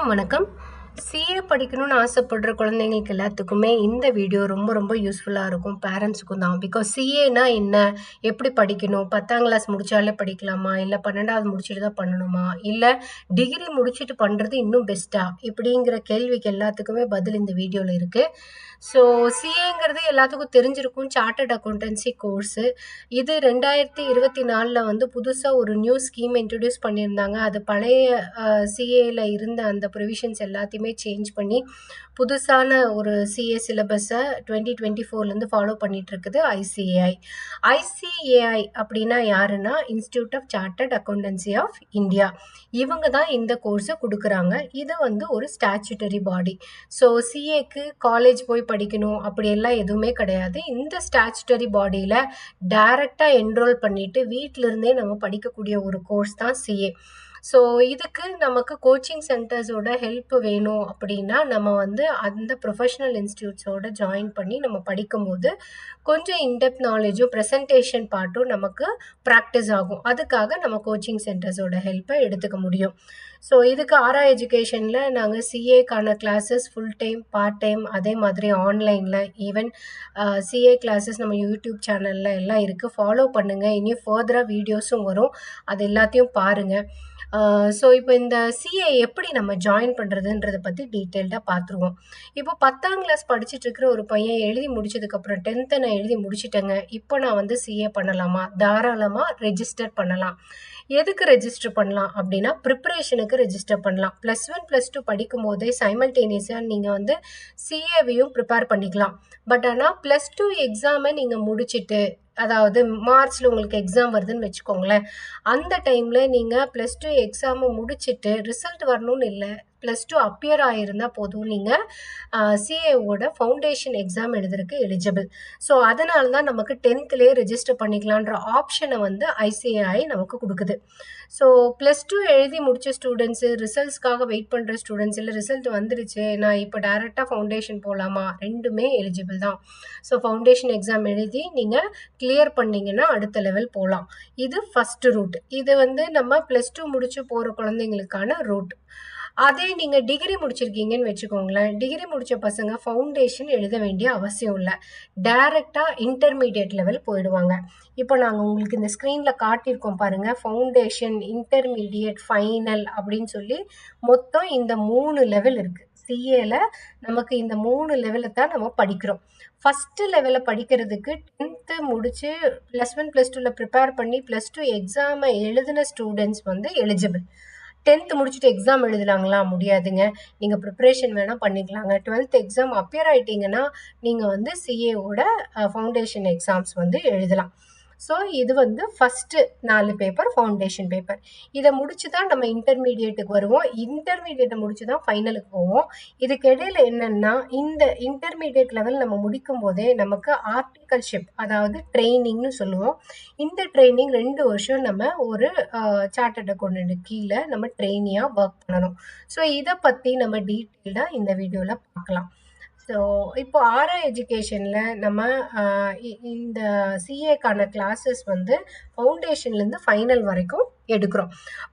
எல்லாருக்கும் வணக்கம். சிஏ படிக்கணும்னு ஆசைப்படுற குழந்தைங்களுக்கு எல்லாத்துக்குமே இந்த வீடியோ ரொம்ப யூஸ்ஃபுல்லாக இருக்கும். பேரண்ட்ஸுக்கும் தான். பிகாஸ் சிஏனா என்ன? எப்படி படிக்கணும்? 10ஆம் கிளாஸ் முடிச்சாலே படிக்கலாமா? இல்லை 12வது முடிச்சுட்டு தான் பண்ணணுமா? இல்லை டிகிரி முடிச்சுட்டு பண்ணுறது இன்னும் பெஸ்ட்டா? இப்படிங்கிற கேள்விக்கு எல்லாத்துக்குமே பதில் இந்த வீடியோவில் இருக்குது. ஸோ சிஏங்கிறது எல்லாத்துக்கும் தெரிஞ்சிருக்கும். Chartered accountancy course. இது 2024 வந்து புதுசாக ஒரு நியூ ஸ்கீம் இன்ட்ரடியூஸ் பண்ணியிருந்தாங்க. அது பழைய சிஏல இருந்த அந்த ப்ரொவிஷன்ஸ் எல்லாத்தையுமே சேஞ்ச் பண்ணி புதுசான ஒரு சிஏ சிலபஸை 2024லேருந்து ஃபாலோ பண்ணிட்டு இருக்குது ஐசிஏஐ. ஐசிஏஐ அப்படின்னா யாருன்னா institute of chartered accountancy of India. இவங்க தான் இந்த கோர்ஸை கொடுக்குறாங்க. இது வந்து ஒரு ஸ்டாச்சுட்டரி பாடி. ஸோ சிஏக்கு காலேஜ் போய் படிக்கணும் அப்படியெல்லாம் எதுவுமே கிடையாது. இந்த ஸ்டாச்சுட்டரி பாடியில் டைரெக்டாக என்ரோல் பண்ணிட்டு வீட்டிலிருந்தே நம்ம படிக்கக்கூடிய ஒரு கோர்ஸ் தான் சிஏ. ஸோ இதுக்கு நமக்கு கோச்சிங் சென்டர்ஸோட ஹெல்ப் வேணும் அப்படின்னா நம்ம வந்து அந்த ப்ரொஃபஷனல் இன்ஸ்டியூட்ஸோட ஜாயின் பண்ணி நம்ம படிக்கும்போது கொஞ்சம் இன்டெப்த் நாலேஜும் ப்ரெசன்டேஷன் பார்ட்டும் நமக்கு ப்ராக்டிஸ் ஆகும். அதுக்காக நம்ம கோச்சிங் சென்டர்ஸோட ஹெல்ப்பை எடுத்துக்க முடியும். ஸோ இதுக்கு ஆரா எஜுகேஷனில் நாங்கள் சிஏக்கான classes full time, part time, அதே மாதிரி ஆன்லைனில் ஈவன் சிஏ கிளாஸஸ் நம்ம யூடியூப் சேனலில் எல்லாம் இருக்குது. ஃபாலோ பண்ணுங்கள். இனியும் ஃபர்தராக வீடியோஸும் வரும். அது எல்லாத்தையும் பாருங்கள். ஸோ இப்போ இந்த சிஏ எப்படி நம்ம ஜாயின் பண்ணுறதுன்றதை பற்றி டீட்டெயில்டாக பார்த்துருவோம். இப்போ 10ஆம் கிளாஸ் படிச்சுட்டு இருக்கிற ஒரு பையன் எழுதி முடிச்சதுக்கப்புறம் 10th நான் எழுதி முடிச்சிட்டேங்க, இப்போ நான் வந்து சிஏ பண்ணலாமா? தாராளமாக ரெஜிஸ்டர் பண்ணலாம். எதுக்கு ரெஜிஸ்டர் பண்ணலாம் அப்படின்னா ப்ரிப்பரேஷனுக்கு ரெஜிஸ்டர் பண்ணலாம். +1 +2 படிக்கும் போதே சைமல்டேனியஸாக நீங்கள் வந்து சிஏவையும் ப்ரிப்பேர் பண்ணிக்கலாம். பட் ஆனால் +2 எக்ஸாமை நீங்கள் முடிச்சுட்டு, அதாவது மார்ச்சில் உங்களுக்கு எக்ஸாம் வருதுன்னு வச்சுக்கோங்களேன், அந்த டைமில் நீங்கள் +2 எக்ஸாமை முடிச்சுட்டு ரிசல்ட் வரணும்னு இல்லை, +2 அப்பியர் ஆகியிருந்தால் போதும், நீங்கள் சிஏவோட ஃபவுண்டேஷன் எக்ஸாம் எழுதுறதுக்கு எலிஜிபிள். ஸோ அதனால தான் நமக்கு 10th ரெஜிஸ்டர் பண்ணிக்கலான்ற ஆப்ஷனை வந்து ஐசிஏஐ நமக்கு கொடுக்குது. ஸோ +2 எழுதி முடித்த ஸ்டூடெண்ட்ஸு, ரிசல்ட்ஸ்க்காக வெயிட் பண்ணுற ஸ்டூடெண்ட்ஸ், இல்லை ரிசல்ட் வந்துருச்சு நான் இப்போ டைரெக்டாக ஃபவுண்டேஷன் போகலாமா, ரெண்டுமே எலிஜிபிள் தான். ஸோ ஃபவுண்டேஷன் எக்ஸாம் எழுதி நீங்கள் கிளியர் பண்ணிங்கன்னா அடுத்த லெவல் போகலாம். இது ஃபஸ்ட்டு ரூட். இது வந்து நம்ம +2 முடிச்சு போகிற குழந்தைங்களுக்கான ரூட். அதே நீங்கள் டிகிரி முடிச்சிருக்கீங்கன்னு வச்சுக்கோங்களேன், டிகிரி முடித்த பசங்க ஃபவுண்டேஷன் எழுத வேண்டிய அவசியம் இல்லை. டைரெக்டாக இன்டர்மீடியட் லெவல் போயிடுவாங்க. இப்போ நாங்கள் உங்களுக்கு இந்த ஸ்க்ரீனில் காட்டியிருக்கோம் பாருங்கள், ஃபவுண்டேஷன், இன்டர்மீடியட், ஃபைனல் அப்படின்னு சொல்லி மொத்தம் இந்த 3 லெவல் இருக்குது. சிஏல நமக்கு இந்த 3 லெவலை தான் நம்ம படிக்கிறோம். ஃபஸ்ட்டு லெவலில் படிக்கிறதுக்கு 10th முடித்து +1 +2ல ப்ரிப்பேர் பண்ணி +2 எக்ஸாமை எழுதின ஸ்டூடெண்ட்ஸ் வந்து எலிஜிபிள். 10th முடிச்சுட்டு எக்ஸாம் எழுதுனாங்களா? முடியாதுங்க. நீங்கள் ப்ரிப்பரேஷன் வேணால் பண்ணிக்கலாங்க. 12th எக்ஸாம் அப்பியர் ஆகிட்டிங்கன்னா நீங்கள் வந்து சிஏவோட ஃபவுண்டேஷன் எக்ஸாம்ஸ் வந்து எழுதலாம். ஸோ இது வந்து ஃபஸ்ட்டு 4 பேப்பர் ஃபவுண்டேஷன் பேப்பர். இதை முடிச்சு தான் நம்ம இன்டர்மீடியேட்டுக்கு வருவோம். இன்டர்மீடியேட்டை முடிச்சு தான் ஃபைனலுக்கு போவோம். இதுக்கு இடையில என்னென்னா, இந்த இன்டர்மீடியேட் லெவல் நம்ம முடிக்கும் போதே நமக்கு ஆர்டிகல்ஷிப், அதாவது ட்ரைனிங்னு சொல்லுவோம். இந்த ட்ரைனிங் 2 வருஷம் நம்ம ஒரு சார்ட்டர்ட் அக்கௌண்டன்ட் கீழே நம்ம ட்ரெயினியாக ஒர்க் பண்ணணும். ஸோ இதை பற்றி நம்ம டீட்டெயில்டாக இந்த வீடியோவில் பார்க்கலாம். ஸோ இப்போ ஆரா எஜுகேஷனில் நம்ம இந்த சிஏக்கான கிளாஸஸ் வந்து ஃபவுண்டேஷன்லேருந்து ஃபைனல் வரைக்கும் எடுக்கிறோம்.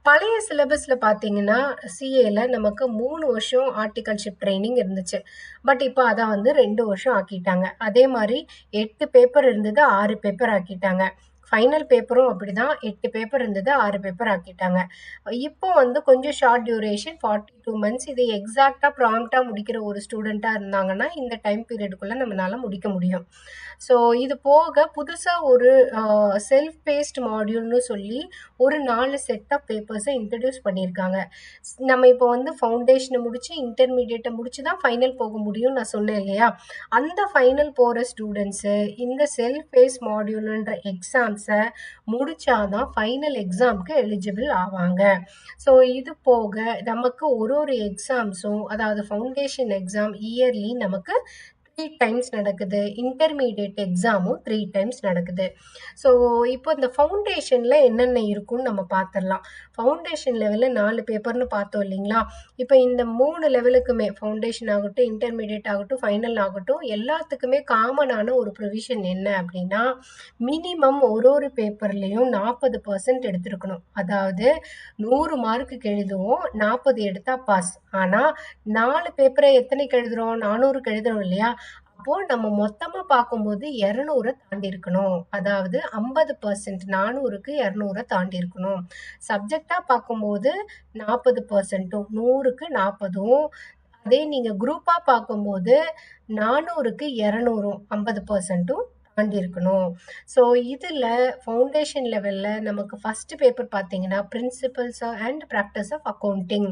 பழைய சிலபஸில் பார்த்தீங்கன்னா சிஏல நமக்கு 3 வருஷம் ஆர்டிகல்ஷிப் ட்ரைனிங் இருந்துச்சு. பட் இப்போ அதை வந்து 2 வருஷம் ஆக்கிட்டாங்க. அதே மாதிரி 8 பேப்பர் இருந்தது 6 பேப்பர் ஆக்கிட்டாங்க. ஃபைனல் பேப்பரும் அப்படி தான், 8 பேப்பர் இருந்தது 6 பேப்பர் ஆக்கிட்டாங்க. இப்போ வந்து கொஞ்சம் ஷார்ட் டியூரேஷன் 42 மந்த்ஸ். இது எக்ஸாக்டாக ப்ராம்ப்டாக முடிக்கிற ஒரு ஸ்டூடெண்ட்டாக இருந்தாங்கன்னா இந்த டைம் பீரியடுக்குள்ளே நம்மளால் முடிக்க முடியும். ஸோ இது போக புதுசாக ஒரு செல்ஃப் பேஸ்ட் மாடியூல்னு சொல்லி ஒரு 4 செட் ஆஃப் பேப்பர்ஸை இன்ட்ரடியூஸ் பண்ணியிருக்காங்க. நம்ம இப்போ வந்து ஃபவுண்டேஷனை முடித்து இன்டர்மீடியேட்டை முடித்து தான் ஃபைனல் போக முடியும்னு நான் சொன்னேன் இல்லையா? அந்த ஃபைனல் போகிற ஸ்டூடெண்ட்ஸு இந்த செல்ஃப் பேஸ்ட் மாடியூல்ன்ற எக்ஸாம்ஸை முடித்தாதான் ஃபைனல் எக்ஸாமுக்கு எலிஜிபிள் ஆவாங்க. ஸோ இது போக நமக்கு ஒரு எக்ஸாம்ஸும், அதாவது ஃபவுண்டேஷன் எக்ஸாம் இயர்லி நமக்கு 3 டைம்ஸ் நடக்குது. இன்டர்மீடியேட் எக்ஸாமும் 3 டைம்ஸ் நடக்குது. ஸோ இப்போ இந்த ஃபவுண்டேஷன்ல என்னென்ன இருக்குன்னு நம்ம பார்த்துடலாம். ஃபவுண்டேஷன் லெவல்ல 4 பேப்பர்னு பார்த்தோம் இல்லைங்களா? இப்போ இந்த 3 லெவலுக்குமே ஃபவுண்டேஷன் ஆகட்டும், இன்டர்மீடியேட் ஆகட்டும், ஃபைனல் ஆகட்டும் எல்லாத்துக்குமே காமனான ஒரு ப்ரொவிஷன் என்ன அப்படின்னா, மினிமம் ஒரு பேப்பர்லேயும் 40% எடுத்திருக்கணும். அதாவது 100 மார்க்குக்கு எழுதுவோம், 40 எடுத்தா பாஸ். ஆனால் 4 பேப்பரை எத்தனைக்கு எழுதுறோம்? 400க்கு எழுதுறோம் இல்லையா? அப்போ நம்ம மொத்தமா பார்க்கும்போது 200 தாண்டி இருக்கணும். அதாவது 50% 400க்கு 200 தாண்டி இருக்கணும். சப்ஜெக்டா பார்க்கும்போது 40%ம் 100க்கு 40ம், அதே நீங்க குரூப்பா பார்க்கும்போது 400க்கு 200ம் 50%ம் தாண்டி இருக்கணும். ஸோ இதுல ஃபவுண்டேஷன் லெவல்ல நமக்கு ஃபர்ஸ்ட் பேப்பர் பார்த்தீங்கன்னா principles and practice of accounting.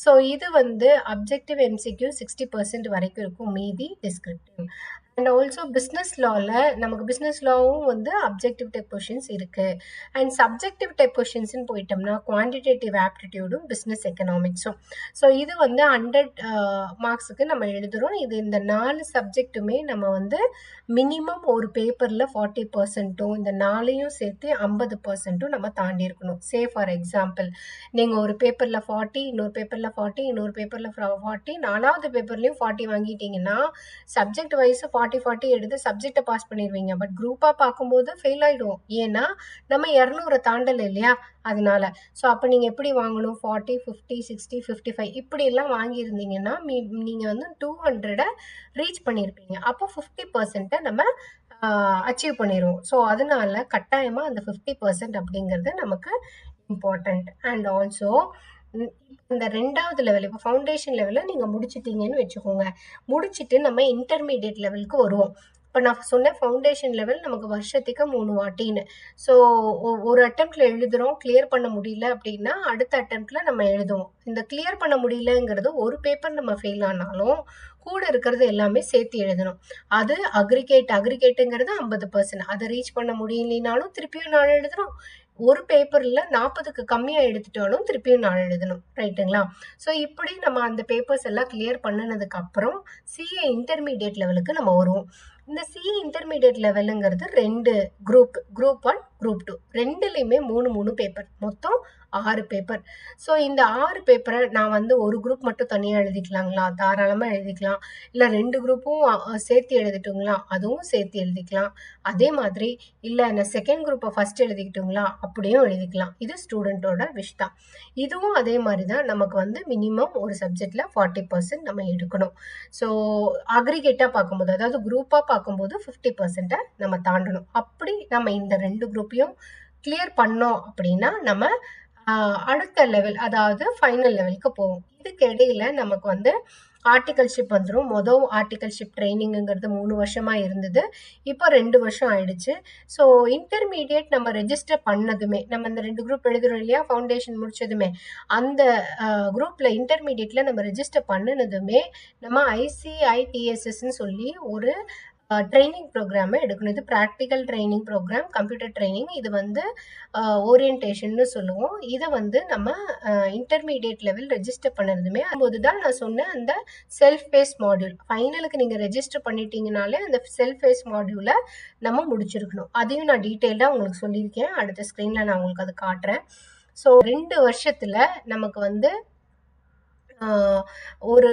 So இது வந்து அப்ஜெக்டிவ் எம்சிக்யூ 60% வரைக்கும் இருக்கும், மீதி டிஸ்கிரிப்டிவ். அண்ட் ஆல்சோ பிஸ்னஸ் லாவில் நமக்கு பிஸ்னஸ் லாவும் வந்து அப்ஜெக்டிவ் டைப் கொஷின்ஸ் இருக்கு. அண்ட் சப்ஜெக்டிவ் டைப் கொஷின்ஸ்னு போயிட்டோம்னா குவான்டிடேட்டிவ் ஆப்டிடியூடும் பிஸ்னஸ் எக்கனாமிக்ஸும். ஸோ இது வந்து 100 மார்க்ஸுக்கு நம்ம எழுதுறோம். இது இந்த 4 சப்ஜெக்ட்டுமே நம்ம வந்து மினிமம் ஒரு பேப்பரில் 40%ம் இந்த 4ஐயும் சேர்த்து 50%ம் நம்ம தாண்டி இருக்கணும். சே ஃபார் எக்ஸாம்பிள், நீங்கள் ஒரு பேப்பரில் 40, இன்னொரு பேப்பரில் 40, இன்னொரு பேப்பரில் 40, 4வது பேப்பர்லேயும் 40 வாங்கிட்டீங்கன்னா சப்ஜெக்ட் வைஸ் 40 எடுத்து சப்ஜெக்டை பாஸ் பண்ணிடுவீங்க. பட் குரூப்பாக பார்க்கும்போது ஃபெயில் ஆகிடுவோம். ஏன்னா நம்ம 200 தாண்டலை இல்லையா? அதனால ஸோ அப்போ நீங்கள் எப்படி வாங்கணும்? 40, 50, 60, 55 இப்படியெல்லாம் வாங்கியிருந்தீங்கன்னா நீங்கள் வந்து 200 ரீச் பண்ணியிருப்பீங்க. அப்போ 50% நம்ம அச்சீவ் பண்ணிடுவோம். ஸோ அதனால கட்டாயமாக அந்த 50% அப்படிங்கிறது நமக்கு இம்பார்ட்டண்ட். அண்ட் ஆல்சோ இந்த 2வது லெவல், இப்போ ஃபவுண்டேஷன் லெவலில் நீங்கள் முடிச்சிட்டீங்கன்னு வச்சுக்கோங்க. முடிச்சுட்டு நம்ம இன்டர்மீடியட் லெவலுக்கு வருவோம். இப்போ நான் சொன்னேன் ஃபவுண்டேஷன் லெவல் நமக்கு வருஷத்துக்கு 3 வாட்டின்னு. ஸோ ஒரு அட்டெம்ப்டில் எழுதுகிறோம், கிளியர் பண்ண முடியல அப்படின்னா அடுத்த அட்டெம்ப்டில் நம்ம எழுதுவோம். இந்த கிளியர் பண்ண முடியலங்கிறது ஒரு பேப்பர் நம்ம ஃபெயில் ஆனாலும் கூட இருக்கிறது எல்லாமே சேர்த்து எழுதணும். அது அக்ரிகேட்டுங்கிறது 50%. அதை ரீச் பண்ண முடியலனாலும் திருப்பியும் நான் எழுதணும். ஒரு பேப்பரில் 40க்கு கம்மியாக எடுத்துட்டாலும் திருப்பியும் நான் எழுதணும். ரைட்டுங்களா? ஸோ இப்படி நம்ம அந்த பேப்பர்ஸ் எல்லாம் கிளியர் பண்ணினதுக்கு அப்புறம் சிஏ இன்டர்மீடியட் லெவலுக்கு நம்ம வருவோம். இந்த சிஏ இன்டர்மீடியட் லெவலுங்கிறது 2 குரூப் 1, குரூப் 2 ரெண்டுலேயுமே 3 பேப்பர், மொத்தம் 6 பேப்பர். ஸோ இந்த 6 பேப்பரை நான் வந்து ஒரு குரூப் மட்டும் தனியாக எழுதிக்கலாங்களா? தாராளமாக எழுதிக்கலாம். இல்லை 2 குரூப்பும் சேர்த்து எழுதிட்டுங்களா? அதுவும் சேர்த்து எழுதிக்கலாம். அதே மாதிரி இல்லை நான் செகண்ட் குரூப்பை ஃபர்ஸ்ட் எழுதிக்கிட்டுங்களா? அப்படியும் எழுதிக்கலாம். இது ஸ்டூடெண்ட்டோட விஷ் தான். இதுவும் அதே மாதிரி தான். நமக்கு வந்து மினிமம் ஒரு சப்ஜெக்டில் 40% நம்ம எடுக்கணும். ஸோ அக்ரிகேட்டாக பார்க்கும்போது, அதாவது குரூப்பாக பார்க்கும்போது 50% நம்ம தாண்டணும். அப்படி நம்ம இந்த 2 குரூப்பையும் கிளியர் பண்ணோம் அப்படின்னா நம்ம அடுத்த லெவல், அதாவது ஃபைனல் லெவலுக்கு போவோம். இதுக்கு இடையில நமக்கு வந்து ஆர்டிகல்ஷிப் வந்துடும். ஆர்டிகல்ஷிப் ட்ரைனிங்கிறது 3 வருஷமா இருந்தது, இப்போ 2 வருஷம் ஆயிடுச்சு. ஸோ இன்டர்மீடியட் நம்ம ரெஜிஸ்டர் பண்ணதுமே, நம்ம இந்த 2 குரூப் எழுதுறோம் இல்லையா, ஃபவுண்டேஷன் முடிச்சதுமே அந்த குரூப்ல இன்டர்மீடியட்ல நம்ம ரெஜிஸ்டர் பண்ணினதுமே நம்ம ICITSSன்னு சொல்லி ஒரு ட்ரைனிங் ப்ரோக்ராமை எடுக்கணும். இது practical training program, computer training. இது வந்து ஓரியன்டேஷன்னு சொல்லுவோம். இதை வந்து நம்ம இன்டர்மீடியட் லெவல் ரெஜிஸ்டர் பண்ணதுமே போது தான் நான் சொன்னேன் அந்த செல்ஃப் பேஸ் மாடியூல். ஃபைனலுக்கு நீங்கள் ரெஜிஸ்டர் பண்ணிட்டீங்கனாலே அந்த செல்ஃப் பேஸ் மாடியூலை நம்ம முடிச்சிருக்கணும். அதையும் நான் டீட்டெயிலாக உங்களுக்கு சொல்லியிருக்கேன். அடுத்த ஸ்க்ரீனில் நான் உங்களுக்கு அது காட்டுறேன். ஸோ 2 வருஷத்தில் நமக்கு வந்து ஒரு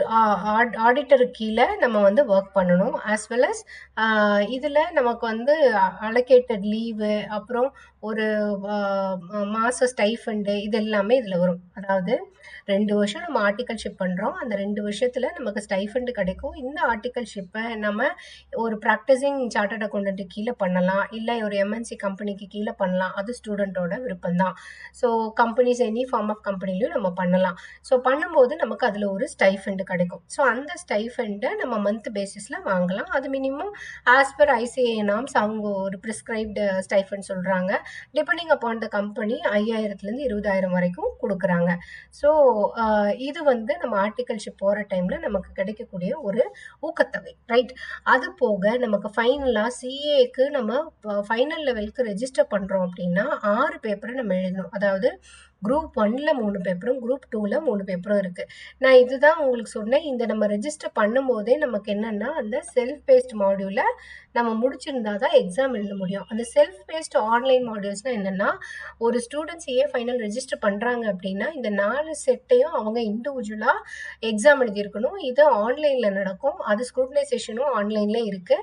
ஆடிட்டருக்கு கீழே நம்ம வந்து ஒர்க் பண்ணணும். ஆஸ் வெல் அஸ் இதில் நமக்கு வந்து அலோகேட்டட் லீவு, அப்புறம் ஒரு மாத ஸ்டைஃபண்டு, இது எல்லாமே இதில் வரும். அதாவது 2 வருஷம் நம்ம ஆர்டிகல்ஷிப் பண்ணுறோம். அந்த 2 வருஷத்தில் நமக்கு ஸ்டைஃபண்டு கிடைக்கும். இந்த ஆர்டிகல்ஷிப்பை நம்ம ஒரு ப்ராக்டிசிங் சார்ட்டர்ட் அக்கௌண்டன்ட்டு கீழே பண்ணலாம், இல்லை ஒரு MNC கம்பெனிக்கு கீழே பண்ணலாம். அது ஸ்டூடெண்ட்டோட விருப்பம்தான். So companies any form of கம்பெனிலையும் நம்ம பண்ணலாம். ஸோ பண்ணும்போது நமக்கு அதில் ஒரு ஸ்டைஃபண்டு கிடைக்கும். ஸோ அந்த ஸ்டைஃபண்டை நம்ம மந்த் பேசிஸில் வாங்கலாம். அது minimum as per ICAI norms அவங்க ஒரு ப்ரிஸ்கிரைப்டு ஸ்டைஃபண்ட் சொல்கிறாங்க. டிபெண்டிங் அப்பான் த கம்பெனி 5000லேருந்து 20,000 வரைக்கும் கொடுக்குறாங்க. ஸோ இது வந்து நம்ம ஆர்டிகல்ஷிப் போகிற டைமில் நமக்கு கிடைக்கக்கூடிய ஒரு ஊக்கத்தொகை. ரைட்? அது போக நமக்கு ஃபைனலாக சிஏக்கு நம்ம ஃபைனல் லெவலுக்கு ரெஜிஸ்டர் பண்ணுறோம் அப்படின்னா 6 பேப்பரை நம்ம எழுதணும். அதாவது குரூப் 1ல 3 பேப்பரும், குரூப் 2ல 3 பேப்பரும் இருக்கு. நான் இதுதான் உங்களுக்கு சொன்னேன். இந்த நம்ம ரெஜிஸ்டர் பண்ணும்போதே நமக்கு என்னன்னா, அந்த செல்ஃப் பேஸ்ட் மாடியூல நம்ம முடிச்சிருந்தா தான் எக்ஸாம் எழுத முடியும். அந்த செல்ஃப் பேஸ்ட் ஆன்லைன் மாடியூல்ஸ்னா என்னன்னா, ஒரு ஸ்டூடெண்ட் சிஏ ஃபைனல் ரெஜிஸ்டர் பண்றாங்க அப்படின்னா, இந்த 4 செட்டையும் அவங்க இண்டிவிஜுவலா எக்ஸாம் எழுதியிருக்கணும். இது ஆன்லைன்ல நடக்கும். அது ஸ்க்ரூட்டனைசேஷனும் ஆன்லைன்ல இருக்கு.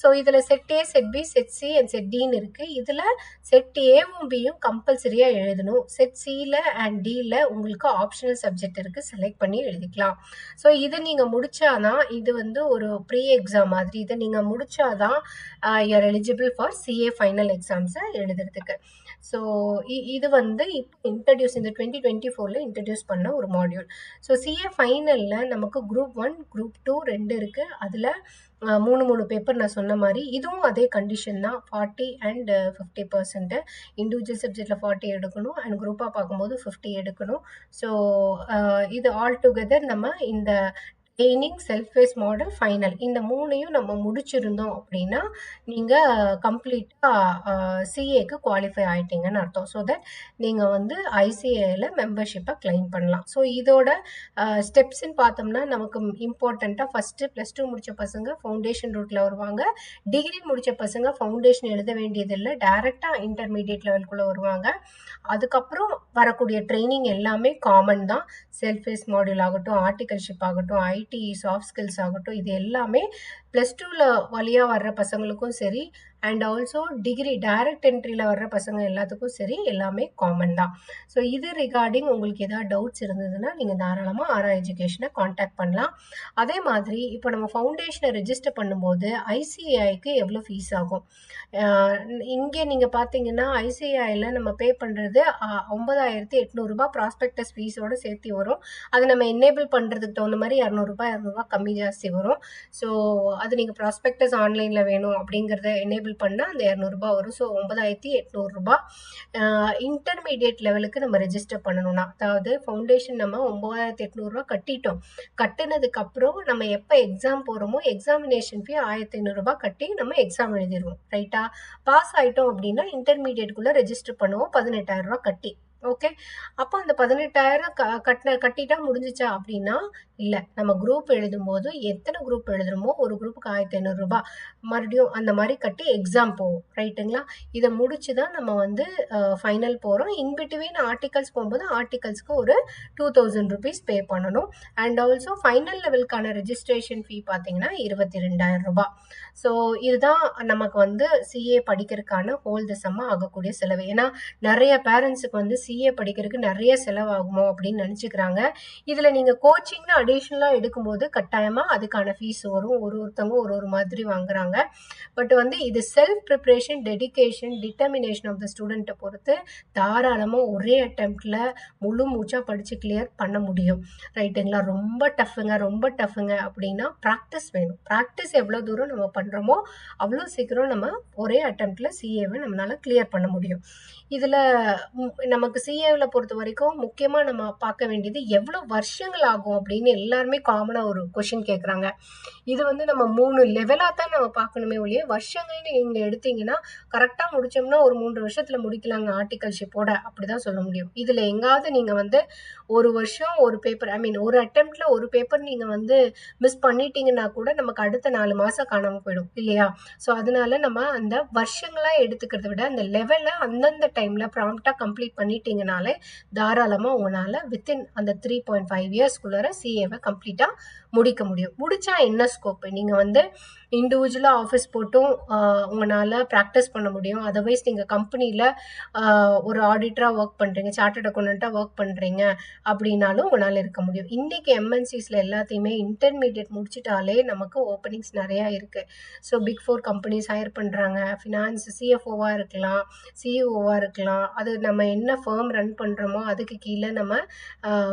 ஸோ இதுல set A, set B, set C and set டின்னு இருக்கு. இதுல செட் ஏவும் பியும் கம்பல்சரியா எழுதணும். செட் சில அண்ட் டில உங்களுக்கு ஆப்ஷனல் சப்ஜெக்ட் இருக்கு. செலக்ட் பண்ணி எழுதிக்கலாம். ஸோ இது நீங்க முடிச்சாதான் இது வந்து ஒரு ப்ரீ எக்ஸாம் மாதிரி. இதை நீங்க முடிச்சாதான் you're eligible for CA final எக்ஸாம்ஸை எழுதுறதுக்கு. ஸோ இது வந்து இப்போ இன்ட்ரடியூஸ் இந்த 2024ல இன்ட்ரடியூஸ் பண்ண ஒரு மாடியூல். ஸோ சிஏ ஃபைனல்ல நமக்கு குரூப் 1, குரூப் 2 2 இருக்கு. அதுல 3 பேப்பர் நான் சொன்ன மாதிரி இதுவும் அதே கண்டிஷன் தான். 40 அண்ட் 50%. இண்டிவிஜுவல் சப்ஜெக்ட்ல 40 எடுக்கணும் அண்ட் குரூப்பாக பார்க்கும்போது 50 எடுக்கணும். ஸோ இது ஆல் டுகெதர் நம்ம இந்த training, self pace model, final இந்த 3யும் நம்ம முடிச்சிருந்தோம் அப்படின்னா நீங்கள் கம்ப்ளீட்டாக சிஏக்கு குவாலிஃபை ஆயிட்டீங்கன்னு அர்த்தம். ஸோ தட் நீங்கள் வந்து ஐசிஏல மெம்பர்ஷிப்பை கிளைம் பண்ணலாம். ஸோ இதோட ஸ்டெப்ஸ்ன்னு பார்த்தோம்னா நமக்கு இம்பார்ட்டண்ட்டாக ஃபஸ்ட்டு +2 முடித்த பசங்க ஃபவுண்டேஷன் ரூட்டில் வருவாங்க. டிகிரி முடித்த பசங்க ஃபவுண்டேஷன் எழுத வேண்டியதில்லை, டைரெக்டாக இன்டர்மீடியட் லெவலுக்குள்ளே வருவாங்க. அதுக்கப்புறம் வரக்கூடிய ட்ரைனிங் எல்லாமே காமன் தான். செல்ஃப் பேஸ் மாடியூல் ஆகட்டும், ஆர்டிகல்ஷிப் ஆகட்டும், ஐடி, சாஃப்ட் ஸ்கில்ஸ் ஆகட்டும், இது எல்லாமே +2ல வழியாக வர்ற பசங்களுக்கும் சரி அண்ட் ஆல்சோ டிகிரி டைரக்ட் என்ட்ரியில் வர்ற பசங்க எல்லாத்துக்கும் சரி எல்லாமே காமன் தான். ஸோ இது ரிகார்டிங் உங்களுக்கு ஏதாவது டவுட்ஸ் இருந்ததுன்னா நீங்கள் தாராளமாக ஆரா எஜுகேஷனை காண்டாக்ட் பண்ணலாம். அதே மாதிரி இப்போ நம்ம ஃபவுண்டேஷனை ரெஜிஸ்டர் பண்ணும்போது ஐசிஐக்கு எவ்வளோ ஃபீஸ் ஆகும்? இங்கே நீங்கள் பார்த்தீங்கன்னா ஐசிஐயில் நம்ம பே பண்ணுறது 9,800 ப்ராஸ்பெக்டஸ் ஃபீஸோடு சேர்த்து வரும். அதை நம்ம எனேபிள் பண்ணுறதுக்கு தகுந்த மாதிரி 200 கம்மி ஜாஸ்தி வரும். ஸோ அது நீங்கள் ப்ராஸ்பெக்டஸ் ஆன்லைனில் வேணும் அப்படிங்கிறத எனேபிள் பண்ணால் அந்த 200 வரும். ஸோ 9,800. இன்டர்மீடியட் லெவலுக்கு நம்ம ரெஜிஸ்டர் பண்ணணும்னா, அதாவது ஃபவுண்டேஷன் நம்ம 9,800 கட்டிட்டோம். கட்டினதுக்கப்புறம் நம்ம எப்போ எக்ஸாம் போகிறோமோ எக்ஸாமினேஷன் ஃபீ 1,500 கட்டி நம்ம எக்ஸாம் எழுதிடுவோம். ரைட்டா? பாஸ் ஆகிட்டோம் அப்படின்னா இன்டர்மீடியட்குள்ளே ரெஜிஸ்டர் பண்ணுவோம் 18,000 கட்டி. ஓகே, அப்போ அந்த 18,000 கட்டிட்டா முடிஞ்சிச்சா அப்படின்னா இல்லை. நம்ம குரூப் எழுதும்போது எத்தனை குரூப் எழுதுறோமோ ஒரு குரூப்புக்கு 1,500 மறுபடியும் அந்த மாதிரி கட்டி எக்ஸாம் போவோம். ரைட்டுங்களா? இதை முடிச்சு தான் நம்ம வந்து ஃபைனல் போகிறோம். இன்பிட்வீன் ஆர்டிகல்ஸ் போகும்போது ஆர்டிகல்ஸ்க்கு ஒரு 2,000 rupees பே பண்ணணும். அண்ட் ஆல்சோ ஃபைனல் லெவலுக்கான ரெஜிஸ்ட்ரேஷன் ஃபீ பார்த்தீங்கன்னா 22,000. ஸோ இதுதான் நமக்கு வந்து சிஏ படிக்கிறதுக்கான ஹோல் திசமாக ஆகக்கூடிய செலவு. ஏன்னா நிறைய பேரண்ட்ஸுக்கு வந்து சிஏ படிக்கிறதுக்கு நிறைய செலவாகுமோ அப்படின்னு நினச்சிக்கிறாங்க. இதில் நீங்கள் கோச்சிங்னு அடிஷ்னலாக எடுக்கும்போது கட்டாயமாக அதுக்கான ஃபீஸ் வரும். ஒருத்தவங்க ஒரு மாதிரி வாங்குறாங்க. பட் வந்து இது self preparation, dedication, determination of the ஸ்டூடெண்ட்டை பொறுத்து தாராளமாக ஒரே அட்டெம்ப்டில் முழு மூச்சாக படித்து கிளியர் பண்ண முடியும். ரைட்டுங்களா? ரொம்ப டஃப்புங்க அப்படின்னா ப்ராக்டிஸ் வேணும். ப்ராக்டிஸ் எவ்வளோ தூரம் நம்ம பண்ணுறோமோ அவ்வளோ சீக்கிரம் நம்ம ஒரே அட்டெம்ப்டில் சிஏவை நம்மளால் கிளியர் பண்ண முடியும். இதில் நமக்கு சிஏவில் பொறுத்த வரைக்கும் முக்கியமாக நம்ம பார்க்க வேண்டியது எவ்வளோ வருஷங்கள் ஆகும் அப்படின்னு எல்லாருமே காமனாக ஒரு கொஷின் கேட்குறாங்க. இது வந்து நம்ம 3 லெவலாக தான் நம்ம பார்க்கணுமே ஒழிய வருஷங்கள்னு நீங்கள் எடுத்தீங்கன்னா கரெக்டாக முடித்தோம்னா ஒரு 3 வருஷத்தில் முடிக்கலாங்க ஆர்டிகல்ஷிப்போட, அப்படி தான் சொல்ல முடியும். இதில் எங்காவது நீங்கள் வந்து ஒரு வருஷம் ஒரு பேப்பர், ஒரு அட்டெம்ப்டில் ஒரு பேப்பர் நீங்கள் வந்து மிஸ் பண்ணிட்டீங்கன்னா கூட நமக்கு அடுத்த 4 மாதம் காணாமல் போயிடும் இல்லையா? ஸோ அதனால நம்ம அந்த வருஷங்களாக எடுத்துக்கிறத விட அந்த லெவலை அந்தந்த டைமில் ப்ராம்ப்டாக கம்ப்ளீட் பண்ணிட்டீங்கனாலே தாராளமாக உங்களால் வித்தின் அந்த 3.5 இயர்ஸ்க்குள்ளார சிஏவை கம்ப்ளீட்டாக முடிக்க முடியும். முடிச்சா என்ன ஸ்கோப்? நீங்கள் வந்து இண்டிவிஜுவலாக ஆஃபீஸ் போட்டும் உங்களால் ப்ராக்டிஸ் பண்ண முடியும். அதர்வைஸ் நீங்கள் கம்பெனியில் ஒரு ஆடிட்டராக ஒர்க் பண்ணுறீங்க, சார்ட்டர்ட் அக்கௌண்டண்ட்டாக ஒர்க் பண்ணுறீங்க அப்படின்னாலும் உங்களால் இருக்க முடியும். இன்றைக்கி எம்என்சிஸில் எல்லாத்தையுமே இன்டர்மீடியட் முடிச்சிட்டாலே நமக்கு ஓப்பனிங்ஸ் நிறையா இருக்குது. ஸோ பிக் 4 கம்பெனிஸ் ஹையர் பண்ணுறாங்க. ஃபினான்ஸ் சிஎஃப்ஓவாக இருக்கலாம், சிஇஓவாக இருக்கலாம். அது நம்ம என்ன ஃபேர்ம் ரன் பண்ணுறோமோ அதுக்கு கீழே நம்ம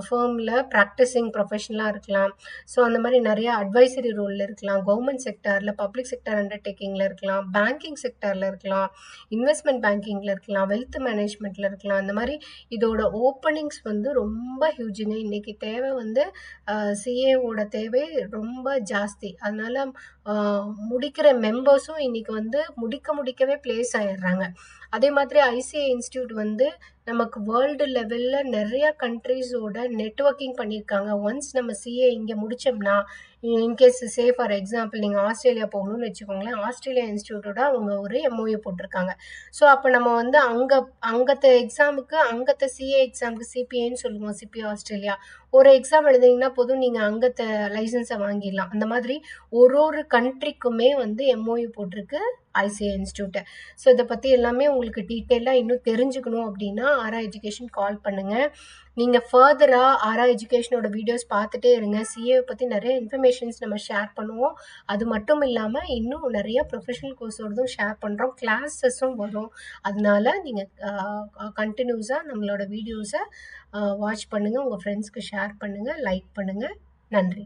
ஃபேர்மில் ப்ராக்டிஸிங் ப்ரொஃபஷனலாக இருக்கலாம். ஸோ அந்த மாதிரி நிறையா அட்வைசரி ரோலில் இருக்கலாம், கவர்மெண்ட் செக்டாரில், பப்ளிக் செக்டர் அண்டர்டேக்கிங்கில் இருக்கலாம், பேங்கிங் செக்டாரில் இருக்கலாம், இன்வெஸ்ட்மெண்ட் பேங்கிங்கில் இருக்கலாம், வெல்த் மேனேஜ்மெண்ட்டில் இருக்கலாம். அந்த மாதிரி இதோட ஓப்பனிங்ஸ் வந்து ரொம்ப ஹியூஜுங்க. இன்றைக்கி தேவை வந்து சிஏவோட தேவை ரொம்ப ஜாஸ்தி. அதனால் முடிக்கிற மெம்பர்ஸும் இன்றைக்கி வந்து முடிக்கவே பிளேஸ் ஆயிடுறாங்க. அதே மாதிரி ஐசிஐ இன்ஸ்டியூட் வந்து நமக்கு வேர்ல்டு லெவலில் நிறையா கண்ட்ரீஸோட நெட்வொர்க்கிங் பண்ணியிருக்காங்க. ஒன்ஸ் நம்ம சிஏ இங்கே முடித்தோம்னா, இன்கேஸ் ஃபார் எக்ஸாம்பிள் நீங்கள் ஆஸ்திரேலியா போகணும்னு வச்சுக்கோங்களேன், ஆஸ்திரேலியா இன்ஸ்டியூட்டோட அவங்க ஒரு எம்ஓஏ போட்டிருக்காங்க. ஸோ அப்போ நம்ம வந்து அங்கத்த எக்ஸாமுக்கு அங்கத்த சிஏ எக்ஸாமுக்கு சிபிஏன்னு சொல்லுவோம், சிபிஏ ஆஸ்திரேலியா. ஒரு எக்ஸாம் எழுதிங்கன்னா போதும், நீங்கள் அங்கத்த லைசன்ஸை வாங்கிடலாம். அந்த மாதிரி ஒரு கண்ட்ரிக்குமே வந்து எம்ஓஏ போட்டிருக்கு ஐசிஐ இன்ஸ்டியூட்டு. ஸோ இதை பற்றி எல்லாமே உங்களுக்கு டீட்டெயிலாக இன்னும் தெரிஞ்சுக்கணும் அப்படின்னா ஆரா எஜுகேஷன் கால் பண்ணுங்கள். நீங்கள் ஃபர்தராக ஆரா எஜுகேஷனோட வீடியோஸ் பார்த்துட்டே இருங்க. சிஏ பற்றி நிறைய இன்ஃபர்மேஷன்ஸ் நம்ம ஷேர் பண்ணுவோம். அது மட்டும் இல்லாமல் இன்னும் நிறைய ப்ரொஃபஷனல் கோர்ஸோடதும் ஷேர் பண்ணுறோம், கிளாஸஸும் வரும். அதனால நீங்கள் கண்டினியூஸாக நம்மளோட வீடியோஸை வாட்ச் பண்ணுங்கள், உங்கள் ஃப்ரெண்ட்ஸ்க்கு ஷேர் பண்ணுங்கள், லைக் பண்ணுங்கள். நன்றி.